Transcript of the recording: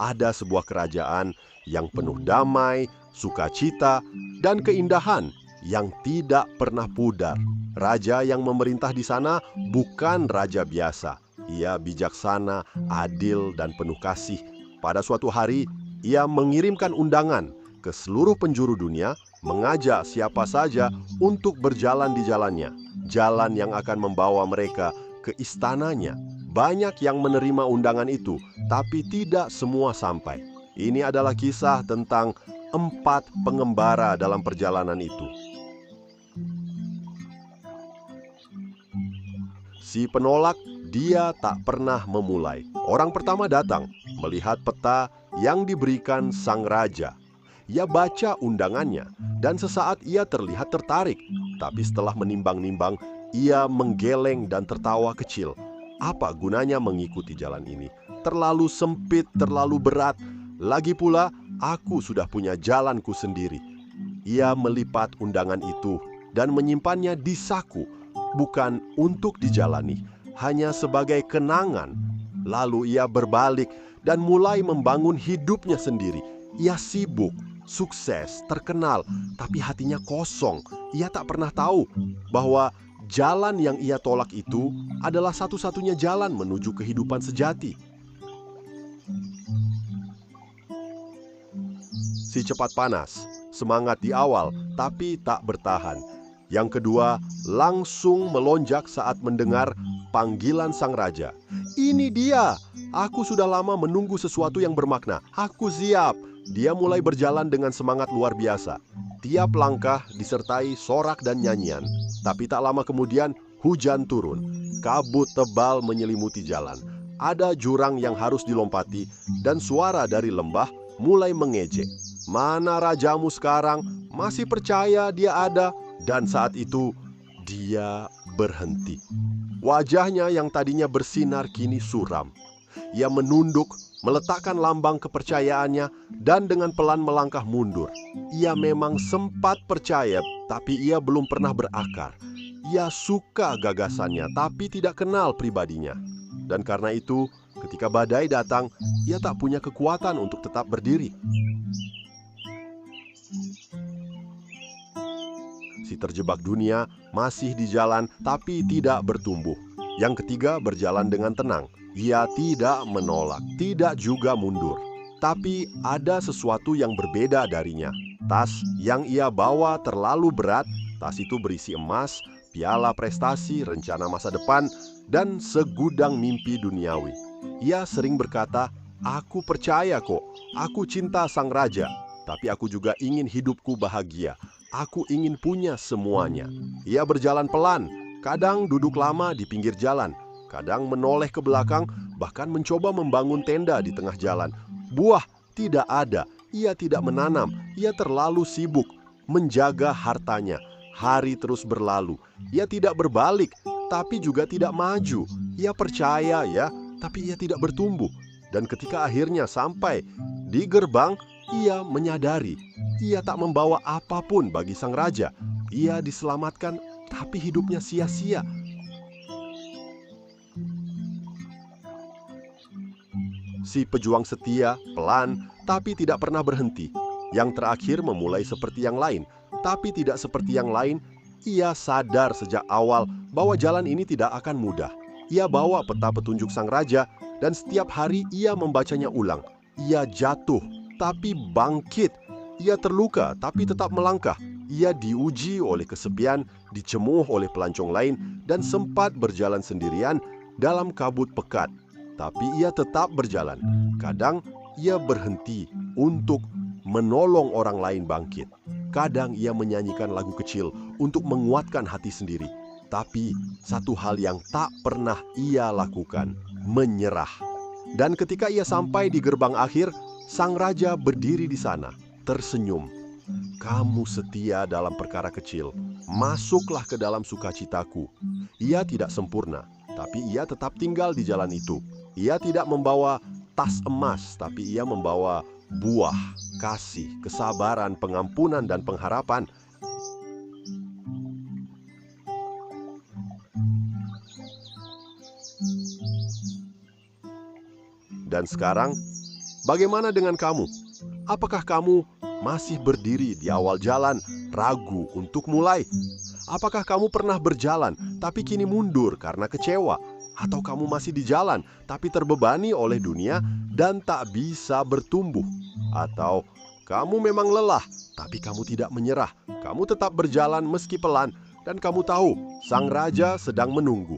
ada sebuah kerajaan yang penuh damai, sukacita, dan keindahan yang tidak pernah pudar. Raja yang memerintah di sana bukan raja biasa. Ia bijaksana, adil, dan penuh kasih. Pada suatu hari, ia mengirimkan undangan ke seluruh penjuru dunia, mengajak siapa saja untuk berjalan di jalannya. Jalan yang akan membawa mereka ke istananya. Banyak yang menerima undangan itu, tapi tidak semua sampai. Ini adalah kisah tentang 4 pengembara dalam perjalanan itu. Si penolak, dia tak pernah memulai. Orang pertama datang, melihat peta yang diberikan sang raja. Ia baca undangannya, dan sesaat ia terlihat tertarik. Tapi setelah menimbang-nimbang, ia menggeleng dan tertawa kecil. Apa gunanya mengikuti jalan ini? Terlalu sempit, terlalu berat. Lagi pula, aku sudah punya jalanku sendiri. Ia melipat undangan itu dan menyimpannya di saku, bukan untuk dijalani, hanya sebagai kenangan. Lalu ia berbalik dan mulai membangun hidupnya sendiri. Ia sibuk, sukses, terkenal, tapi hatinya kosong. Ia tak pernah tahu bahwa jalan yang ia tolak itu adalah satu-satunya jalan menuju kehidupan sejati. Si cepat panas, semangat di awal, tapi tak bertahan. Yang kedua, langsung melonjak saat mendengar panggilan sang raja. Ini dia, aku sudah lama menunggu sesuatu yang bermakna. Aku siap. Dia mulai berjalan dengan semangat luar biasa. Tiap langkah disertai sorak dan nyanyian. Tapi tak lama kemudian, hujan turun. Kabut tebal menyelimuti jalan. Ada jurang yang harus dilompati, dan suara dari lembah mulai mengejek. Mana rajamu sekarang? Masih percaya dia ada? Dan saat itu, dia berhenti. Wajahnya yang tadinya bersinar kini suram. Ia menunduk, meletakkan lambang kepercayaannya, dan dengan pelan melangkah mundur. Ia memang sempat percaya, tapi ia belum pernah berakar. Ia suka gagasannya, tapi tidak kenal pribadinya. Dan karena itu, ketika badai datang, ia tak punya kekuatan untuk tetap berdiri. Si terjebak dunia masih di jalan tapi tidak bertumbuh. Yang ketiga berjalan dengan tenang. Ia tidak menolak, tidak juga mundur. Tapi ada sesuatu yang berbeda darinya. Tas yang ia bawa terlalu berat. Tas itu berisi emas, piala prestasi, rencana masa depan, dan segudang mimpi duniawi. Ia sering berkata, "Aku percaya kok, aku cinta sang raja, tapi aku juga ingin hidupku bahagia. Aku ingin punya semuanya." Ia berjalan pelan, kadang duduk lama di pinggir jalan, kadang menoleh ke belakang, bahkan mencoba membangun tenda di tengah jalan. Buah tidak ada, ia tidak menanam, ia terlalu sibuk menjaga hartanya. Hari terus berlalu, ia tidak berbalik, tapi juga tidak maju. Ia percaya ya, tapi ia tidak bertumbuh. Dan ketika akhirnya sampai di gerbang, ia menyadari ia tak membawa apapun bagi sang raja. Ia diselamatkan, tapi hidupnya sia-sia. Si pejuang setia, pelan, tapi tidak pernah berhenti. Yang terakhir memulai seperti yang lain, tapi tidak seperti yang lain. Ia sadar sejak awal bahwa jalan ini tidak akan mudah. Ia bawa peta petunjuk sang raja, dan setiap hari ia membacanya ulang. Ia jatuh, tapi bangkit. Ia terluka, tapi tetap melangkah. Ia diuji oleh kesepian, dicemuh oleh pelancong lain, dan sempat berjalan sendirian dalam kabut pekat. Tapi ia tetap berjalan. Kadang ia berhenti untuk menolong orang lain bangkit. Kadang ia menyanyikan lagu kecil untuk menguatkan hati sendiri. Tapi satu hal yang tak pernah ia lakukan, menyerah. Dan ketika ia sampai di gerbang akhir, sang raja berdiri di sana, tersenyum. "Kamu setia dalam perkara kecil, masuklah ke dalam sukacitaku." Ia tidak sempurna, tapi ia tetap tinggal di jalan itu. Ia tidak membawa tas emas, tapi ia membawa buah, kasih, kesabaran, pengampunan, dan pengharapan. Dan sekarang, Bagaimana dengan kamu? Apakah kamu masih berdiri di awal jalan, ragu untuk mulai? Apakah kamu pernah berjalan tapi kini mundur karena kecewa? Atau kamu masih di jalan tapi terbebani oleh dunia dan tak bisa bertumbuh? Atau kamu memang lelah tapi kamu tidak menyerah? Kamu tetap berjalan meski pelan dan kamu tahu Sang Raja sedang menunggu.